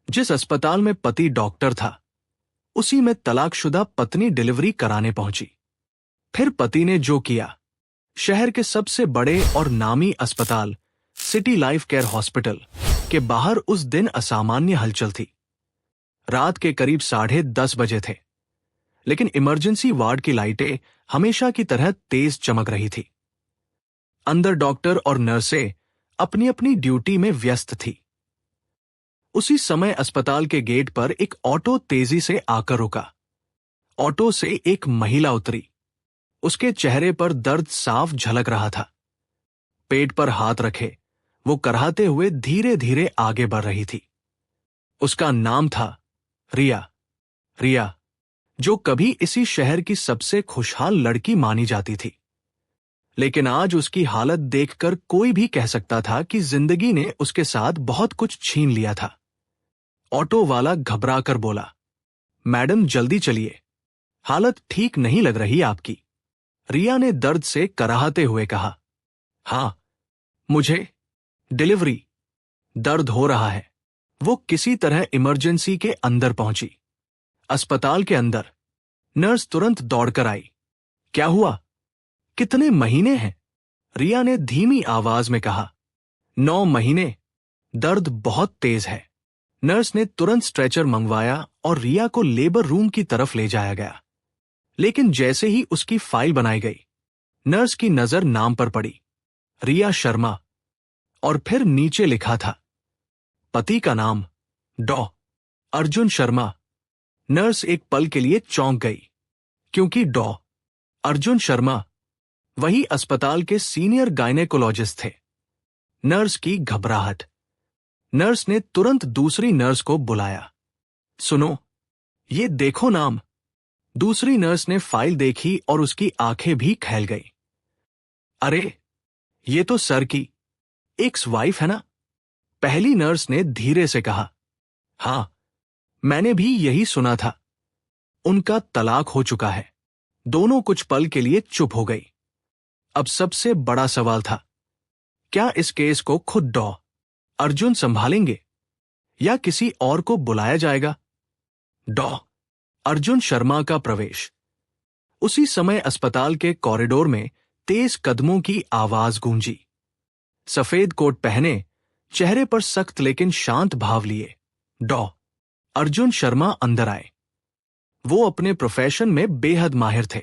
जिस अस्पताल में पति डॉक्टर था, उसी में तलाकशुदा पत्नी डिलीवरी कराने पहुंची। फिर पति ने जो किया, शहर के सबसे बड़े और नामी अस्पताल सिटी लाइफ केयर हॉस्पिटल के बाहर उस दिन असामान्य हलचल थी। रात के करीब 10:30 बजे थे, लेकिन इमरजेंसी वार्ड की लाइटें हमेशा की तरह तेज चमक रही थी। अंदर डॉक्टर और नर्सें अपनी अपनी ड्यूटी में व्यस्त थी। उसी समय अस्पताल के गेट पर एक ऑटो तेजी से आकर रुका। ऑटो से एक महिला उतरी। उसके चेहरे पर दर्द साफ झलक रहा था। पेट पर हाथ रखे वो कराहते हुए धीरे धीरे आगे बढ़ रही थी। उसका नाम था रिया। रिया, जो कभी इसी शहर की सबसे खुशहाल लड़की मानी जाती थी। लेकिन आज उसकी हालत देखकर कोई भी कह सकता था कि जिंदगी ने उसके साथ बहुत कुछ छीन लिया था। ऑटो वाला घबरा कर बोला, मैडम जल्दी चलिए, हालत ठीक नहीं लग रही आपकी। रिया ने दर्द से कराहते हुए कहा, हाँ, मुझे डिलीवरी, दर्द हो रहा है। वो किसी तरह इमरजेंसी के अंदर पहुंची। अस्पताल के अंदर नर्स तुरंत दौड़कर आई। क्या हुआ? कितने महीने हैं? रिया ने धीमी आवाज में कहा, 9 महीने। दर्द बहुत तेज है। नर्स ने तुरंत स्ट्रेचर मंगवाया और रिया को लेबर रूम की तरफ ले जाया गया। लेकिन जैसे ही उसकी फाइल बनाई गई, नर्स की नजर नाम पर पड़ी, रिया शर्मा, और फिर नीचे लिखा था पति का नाम डॉ अर्जुन शर्मा। नर्स एक पल के लिए चौंक गई, क्योंकि डॉ अर्जुन शर्मा वही अस्पताल के सीनियर गायनेकोलॉजिस्ट थे। नर्स की घबराहट। नर्स ने तुरंत दूसरी नर्स को बुलाया। सुनो, ये देखो नाम। दूसरी नर्स ने फाइल देखी और उसकी आंखें भी खैल गई। अरे, ये तो सर की एक्स वाइफ है ना? पहली नर्स ने धीरे से कहा, हाँ, मैंने भी यही सुना था। उनका तलाक हो चुका है। दोनों कुछ पल के लिए चुप हो गई। अब सबसे बड़ा सवाल था, क्या इस केस को खुद डॉ अर्जुन संभालेंगे या किसी और को बुलाया जाएगा? डॉ अर्जुन शर्मा का प्रवेश। उसी समय अस्पताल के कॉरिडोर में तेज कदमों की आवाज गूंजी। सफेद कोट पहने, चेहरे पर सख्त लेकिन शांत भाव लिए डॉ अर्जुन शर्मा अंदर आए। वो अपने प्रोफेशन में बेहद माहिर थे,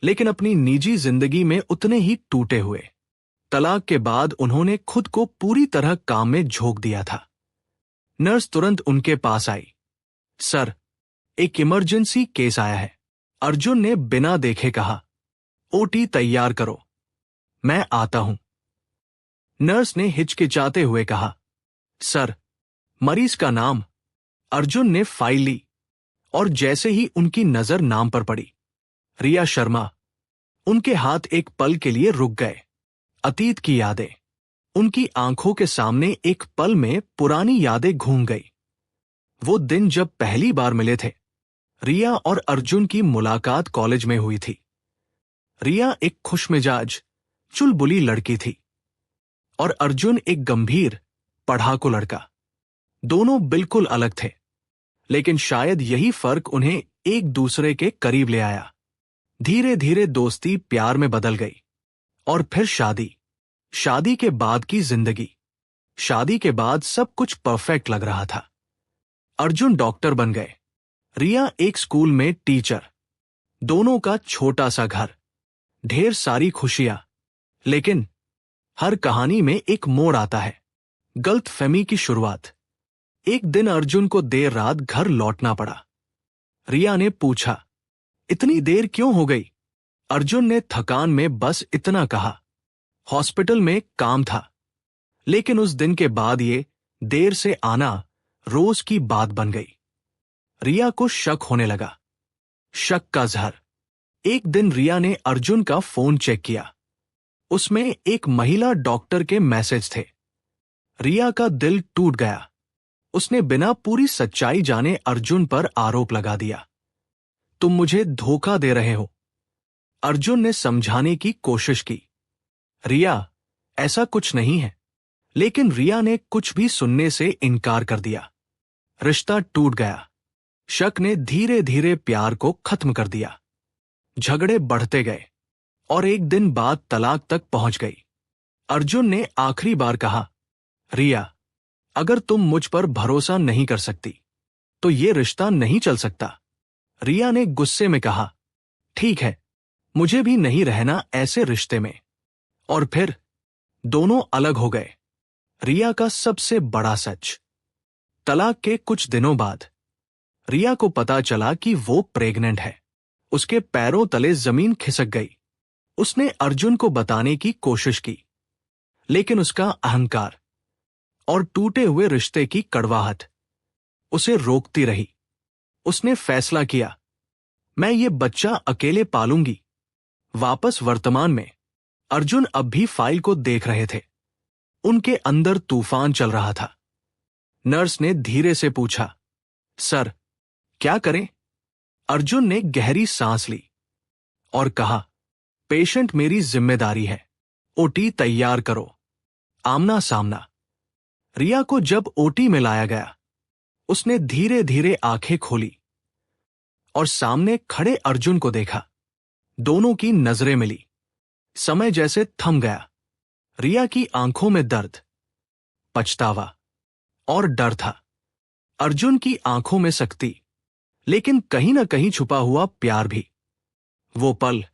लेकिन अपनी निजी जिंदगी में उतने ही टूटे हुए। तलाक के बाद उन्होंने खुद को पूरी तरह काम में झोंक दिया था। नर्स तुरंत उनके पास आई। सर, एक इमरजेंसी केस आया है। अर्जुन ने बिना देखे कहा, ओटी तैयार करो, मैं आता हूं। नर्स ने हिचकिचाते हुए कहा, सर, मरीज का नाम। अर्जुन ने फाइल ली और जैसे ही उनकी नजर नाम पर पड़ी, रिया शर्मा, उनके हाथ एक पल के लिए रुक गए। अतीत की यादें। उनकी आंखों के सामने एक पल में पुरानी यादें घूम गई। वो दिन जब पहली बार मिले थे। रिया और अर्जुन की मुलाकात कॉलेज में हुई थी। रिया एक खुशमिजाज, चुलबुली लड़की थी और अर्जुन एक गंभीर, पढ़ाकू लड़का। दोनों बिल्कुल अलग थे, लेकिन शायद यही फर्क उन्हें एक दूसरे के करीब ले आया। धीरे धीरे दोस्ती प्यार में बदल गई और फिर शादी। शादी के बाद की जिंदगी। शादी के बाद सब कुछ परफेक्ट लग रहा था। अर्जुन डॉक्टर बन गए, रिया एक स्कूल में टीचर। दोनों का छोटा सा घर, ढेर सारी खुशियां। लेकिन हर कहानी में एक मोड़ आता है, गलतफहमी की शुरुआत। एक दिन अर्जुन को देर रात घर लौटना पड़ा। रिया ने पूछा, इतनी देर क्यों हो गई? अर्जुन ने थकान में बस इतना कहा, हॉस्पिटल में काम था। लेकिन उस दिन के बाद ये देर से आना रोज की बात बन गई। रिया को शक होने लगा, शक का जहर। एक दिन रिया ने अर्जुन का फोन चेक किया। उसमें एक महिला डॉक्टर के मैसेज थे। रिया का दिल टूट गया। उसने बिना पूरी सच्चाई जाने अर्जुन पर आरोप लगा दिया, तुम मुझे धोखा दे रहे हो। अर्जुन ने समझाने की कोशिश की, रिया, ऐसा कुछ नहीं है। लेकिन रिया ने कुछ भी सुनने से इनकार कर दिया। रिश्ता टूट गया। शक ने धीरे धीरे प्यार को खत्म कर दिया। झगड़े बढ़ते गए और एक दिन बात तलाक तक पहुंच गई। अर्जुन ने आखिरी बार कहा, रिया, अगर तुम मुझ पर भरोसा नहीं कर सकती तो ये रिश्ता नहीं चल सकता। रिया ने गुस्से में कहा, ठीक है, मुझे भी नहीं रहना ऐसे रिश्ते में। और फिर दोनों अलग हो गए। रिया का सबसे बड़ा सच। तलाक के कुछ दिनों बाद रिया को पता चला कि वो प्रेग्नेंट है। उसके पैरों तले जमीन खिसक गई। उसने अर्जुन को बताने की कोशिश की, लेकिन उसका अहंकार और टूटे हुए रिश्ते की कड़वाहट उसे रोकती रही। उसने फैसला किया, मैं ये बच्चा अकेले पालूंगी। वापस वर्तमान में अर्जुन अब भी फाइल को देख रहे थे। उनके अंदर तूफान चल रहा था। नर्स ने धीरे से पूछा, सर, क्या करें? अर्जुन ने गहरी सांस ली और कहा, पेशेंट मेरी जिम्मेदारी है। ओटी तैयार करो, आमना सामना। रिया को जब ओटी में लाया गया, उसने धीरे धीरे आंखें खोली और सामने खड़े अर्जुन को देखा। दोनों की नजरें मिली। समय जैसे थम गया। रिया की आंखों में दर्द, पछतावा और डर था। अर्जुन की आंखों में सख्ती, लेकिन कहीं ना कहीं छुपा हुआ प्यार भी। वो पल,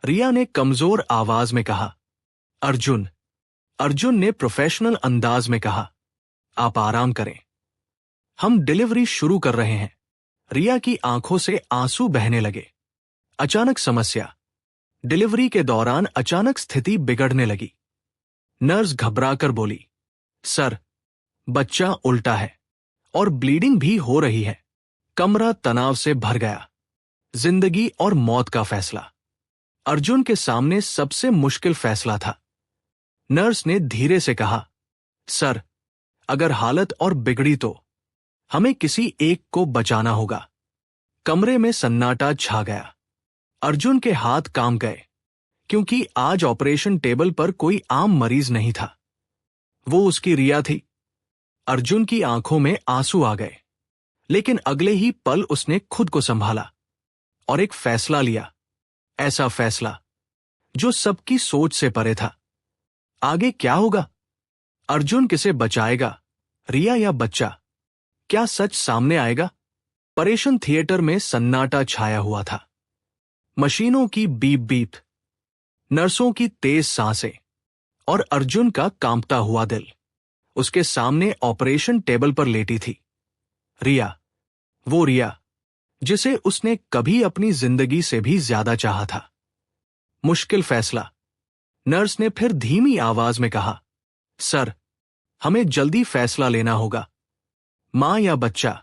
रिया ने कमजोर आवाज में कहा, अर्जुन। अर्जुन ने प्रोफेशनल अंदाज में कहा, आप आराम करें, हम डिलीवरी शुरू कर रहे हैं। रिया की आंखों से आंसू बहने लगे। अचानक समस्या। डिलीवरी के दौरान अचानक स्थिति बिगड़ने लगी। नर्स घबराकर बोली, सर, बच्चा उल्टा है और ब्लीडिंग भी हो रही है। कमरा तनाव से भर गया। जिंदगी और मौत का फैसला। अर्जुन के सामने सबसे मुश्किल फैसला था। नर्स ने धीरे से कहा, सर, अगर हालत और बिगड़ी तो हमें किसी एक को बचाना होगा। कमरे में सन्नाटा छा गया। अर्जुन के हाथ कांप गए, क्योंकि आज ऑपरेशन टेबल पर कोई आम मरीज नहीं था। वो उसकी रिया थी। अर्जुन की आंखों में आंसू आ गए, लेकिन अगले ही पल उसने खुद को संभाला और एक फैसला लिया। ऐसा फैसला जो सबकी सोच से परे था। आगे क्या होगा? अर्जुन किसे बचाएगा, रिया या बच्चा? क्या सच सामने आएगा? ऑपरेशन थिएटर में सन्नाटा छाया हुआ था। मशीनों की बीप बीप, नर्सों की तेज सांसें और अर्जुन का कांपता हुआ दिल। उसके सामने ऑपरेशन टेबल पर लेटी थी रिया, वो रिया जिसे उसने कभी अपनी जिंदगी से भी ज्यादा चाहा था। मुश्किल फैसला। नर्स ने फिर धीमी आवाज में कहा, सर, हमें जल्दी फैसला लेना होगा। मां या बच्चा,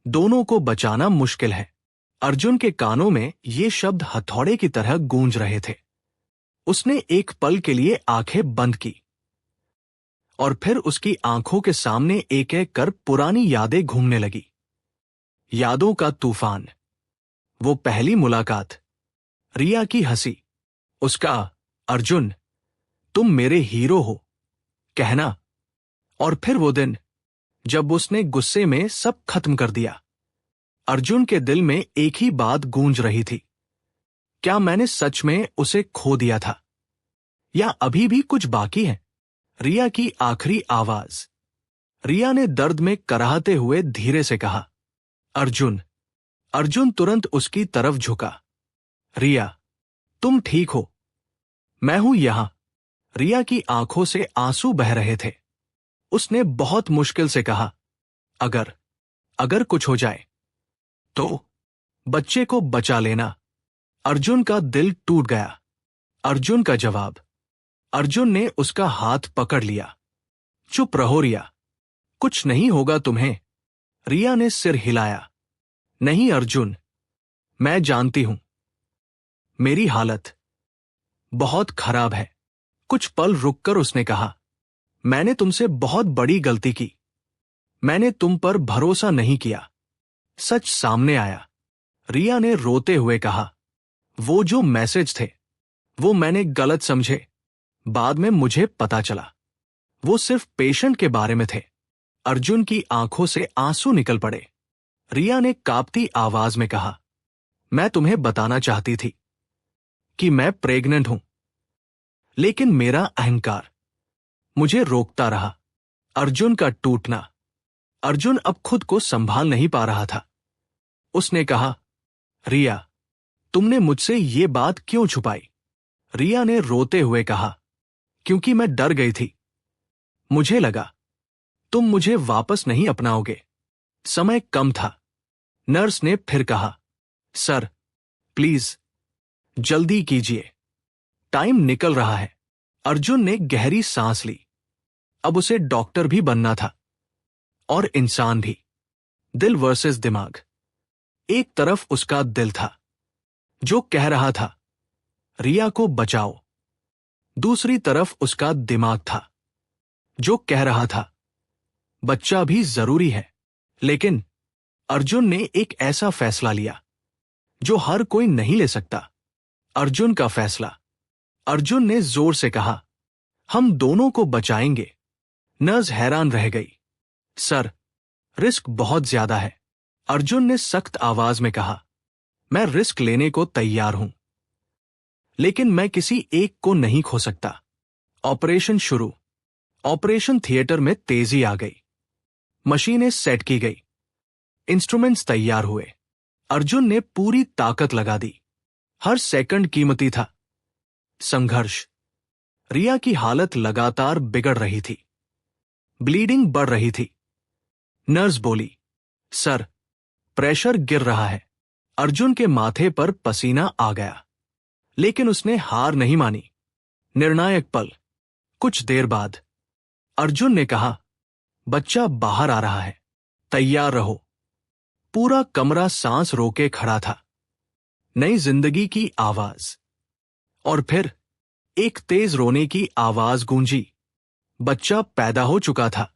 दोनों को बचाना मुश्किल है। अर्जुन के कानों में ये शब्द हथौड़े की तरह गूंज रहे थे। उसने एक पल के लिए आंखें बंद की और फिर उसकी आंखों के सामने एक एक कर पुरानी यादें घूमने लगी। यादों का तूफान। वो पहली मुलाकात, रिया की हंसी, उसका अर्जुन, तुम मेरे हीरो हो कहना, और फिर वो दिन जब उसने गुस्से में सब खत्म कर दिया। अर्जुन के दिल में एक ही बात गूंज रही थी, क्या मैंने सच में उसे खो दिया था या अभी भी कुछ बाकी है? रिया की आखिरी आवाज। रिया ने दर्द में कराहते हुए धीरे से कहा, अर्जुन। अर्जुन तुरंत उसकी तरफ झुका। रिया, तुम ठीक हो, मैं हूं यहां। रिया की आंखों से आंसू बह रहे थे। उसने बहुत मुश्किल से कहा, अगर कुछ हो जाए तो बच्चे को बचा लेना। अर्जुन का दिल टूट गया। अर्जुन का जवाब। अर्जुन ने उसका हाथ पकड़ लिया। चुप रहो रिया, कुछ नहीं होगा तुम्हें। रिया ने सिर हिलाया। नहीं अर्जुन, मैं जानती हूं, मेरी हालत बहुत खराब है। कुछ पल रुककर उसने कहा, मैंने तुमसे बहुत बड़ी गलती की। मैंने तुम पर भरोसा नहीं किया। सच सामने आया। रिया ने रोते हुए कहा, वो जो मैसेज थे वो मैंने गलत समझे। बाद में मुझे पता चला वो सिर्फ पेशेंट के बारे में थे। अर्जुन की आंखों से आंसू निकल पड़े। रिया ने कांपती आवाज में कहा, मैं तुम्हें बताना चाहती थी कि मैं प्रेग्नेंट हूं, लेकिन मेरा अहंकार मुझे रोकता रहा। अर्जुन का टूटना। अर्जुन अब खुद को संभाल नहीं पा रहा था। उसने कहा, रिया, तुमने मुझसे ये बात क्यों छुपाई? रिया ने रोते हुए कहा, क्योंकि मैं डर गई थी। मुझे लगा तुम मुझे वापस नहीं अपनाओगे। समय कम था। नर्स ने फिर कहा, सर, प्लीज जल्दी कीजिए, टाइम निकल रहा है। अर्जुन ने गहरी सांस ली। अब उसे डॉक्टर भी बनना था, और इंसान भी। दिल वर्सेस दिमाग। एक तरफ उसका दिल था जो कह रहा था, रिया को बचाओ। दूसरी तरफ उसका दिमाग था जो कह रहा था, बच्चा भी जरूरी है। लेकिन अर्जुन ने एक ऐसा फैसला लिया जो हर कोई नहीं ले सकता। अर्जुन का फैसला। अर्जुन ने जोर से कहा, हम दोनों को बचाएंगे। नर्स हैरान रह गई। सर, रिस्क बहुत ज्यादा है। अर्जुन ने सख्त आवाज में कहा, मैं रिस्क लेने को तैयार हूं, लेकिन मैं किसी एक को नहीं खो सकता। ऑपरेशन शुरू। ऑपरेशन थिएटर में तेजी आ गई। मशीनें सेट की गई। इंस्ट्रूमेंट्स तैयार हुए। अर्जुन ने पूरी ताकत लगा दी। हर सेकंड कीमती था। संघर्ष। रिया की हालत लगातार बिगड़ रही थी। ब्लीडिंग बढ़ रही थी। नर्स बोली, सर, प्रेशर गिर रहा है। अर्जुन के माथे पर पसीना आ गया, लेकिन उसने हार नहीं मानी। निर्णायक पल। कुछ देर बाद अर्जुन ने कहा, बच्चा बाहर आ रहा है, तैयार रहो। पूरा कमरा सांस रोके खड़ा था। नई जिंदगी की आवाज। और फिर एक तेज रोने की आवाज गूंजी। बच्चा पैदा हो चुका था।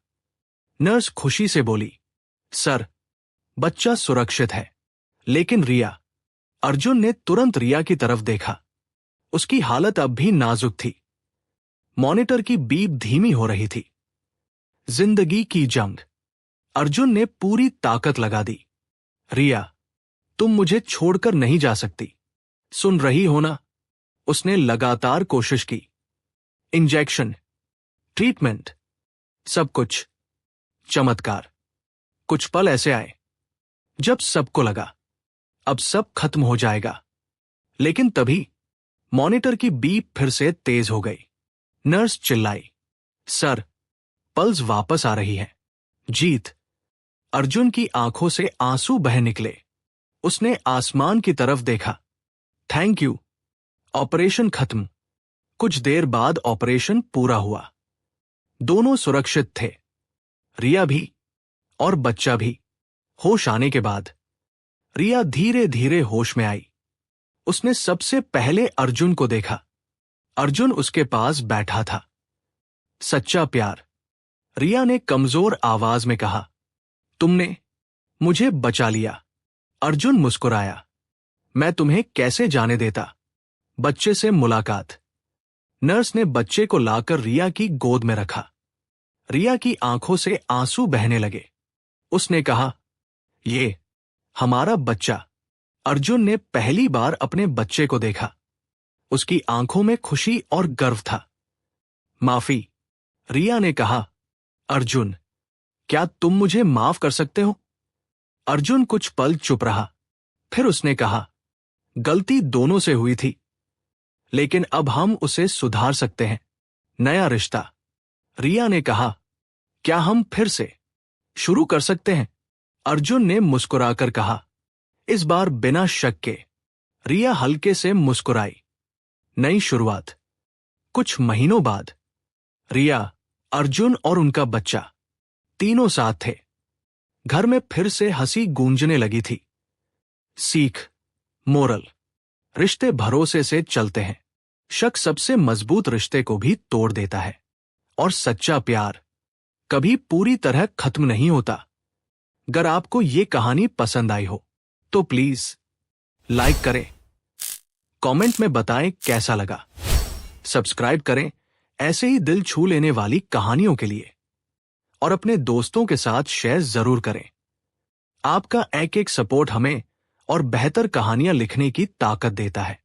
नर्स खुशी से बोली, सर, बच्चा सुरक्षित है। लेकिन रिया। अर्जुन ने तुरंत रिया की तरफ देखा। उसकी हालत अब भी नाजुक थी। मॉनिटर की बीप धीमी हो रही थी। जिंदगी की जंग। अर्जुन ने पूरी ताकत लगा दी। रिया, तुम मुझे छोड़कर नहीं जा सकती। सुन रही हो ना? उसने लगातार कोशिश की। इंजेक्शन, ट्रीटमेंट, सब कुछ। चमत्कार। कुछ पल ऐसे आए जब सबको लगा अब सब खत्म हो जाएगा। लेकिन तभी मॉनिटर की बीप फिर से तेज हो गई। नर्स चिल्लाई, सर, पल्स वापस आ रही है। जीत। अर्जुन की आंखों से आंसू बह निकले। उसने आसमान की तरफ देखा। Thank you. ऑपरेशन खत्म। कुछ देर बाद ऑपरेशन पूरा हुआ। दोनों सुरक्षित थे, रिया भी और बच्चा भी। होश आने के बाद रिया धीरे धीरे होश में आई। उसने सबसे पहले अर्जुन को देखा। अर्जुन उसके पास बैठा था। सच्चा प्यार। रिया ने कमजोर आवाज में कहा, तुमने मुझे बचा लिया। अर्जुन मुस्कुराया। मैं तुम्हें कैसे जाने देता। बच्चे से मुलाकात। नर्स ने बच्चे को लाकर रिया की गोद में रखा। रिया की आंखों से आंसू बहने लगे। उसने कहा, ये हमारा बच्चा। अर्जुन ने पहली बार अपने बच्चे को देखा। उसकी आंखों में खुशी और गर्व था। माफी। रिया ने कहा, अर्जुन, क्या तुम मुझे माफ कर सकते हो? अर्जुन कुछ पल चुप रहा। फिर उसने कहा, गलती दोनों से हुई थी, लेकिन अब हम उसे सुधार सकते हैं। नया रिश्ता। रिया ने कहा, क्या हम फिर से शुरू कर सकते हैं? अर्जुन ने मुस्कुराकर कहा, इस बार बिना शक के। रिया हल्के से मुस्कुराई। नई शुरुआत। कुछ महीनों बाद रिया, अर्जुन और उनका बच्चा तीनों साथ थे। घर में फिर से हंसी गूंजने लगी थी। सीख, मोरल। रिश्ते भरोसे से चलते हैं। शक सबसे मजबूत रिश्ते को भी तोड़ देता है। और सच्चा प्यार कभी पूरी तरह खत्म नहीं होता। अगर आपको ये कहानी पसंद आई हो तो प्लीज लाइक करें, कमेंट में बताएं कैसा लगा, सब्सक्राइब करें ऐसे ही दिल छू लेने वाली कहानियों के लिए। और अपने दोस्तों के साथ शेयर जरूर करें। आपका एक एक सपोर्ट हमें और बेहतर कहानियां लिखने की ताकत देता है।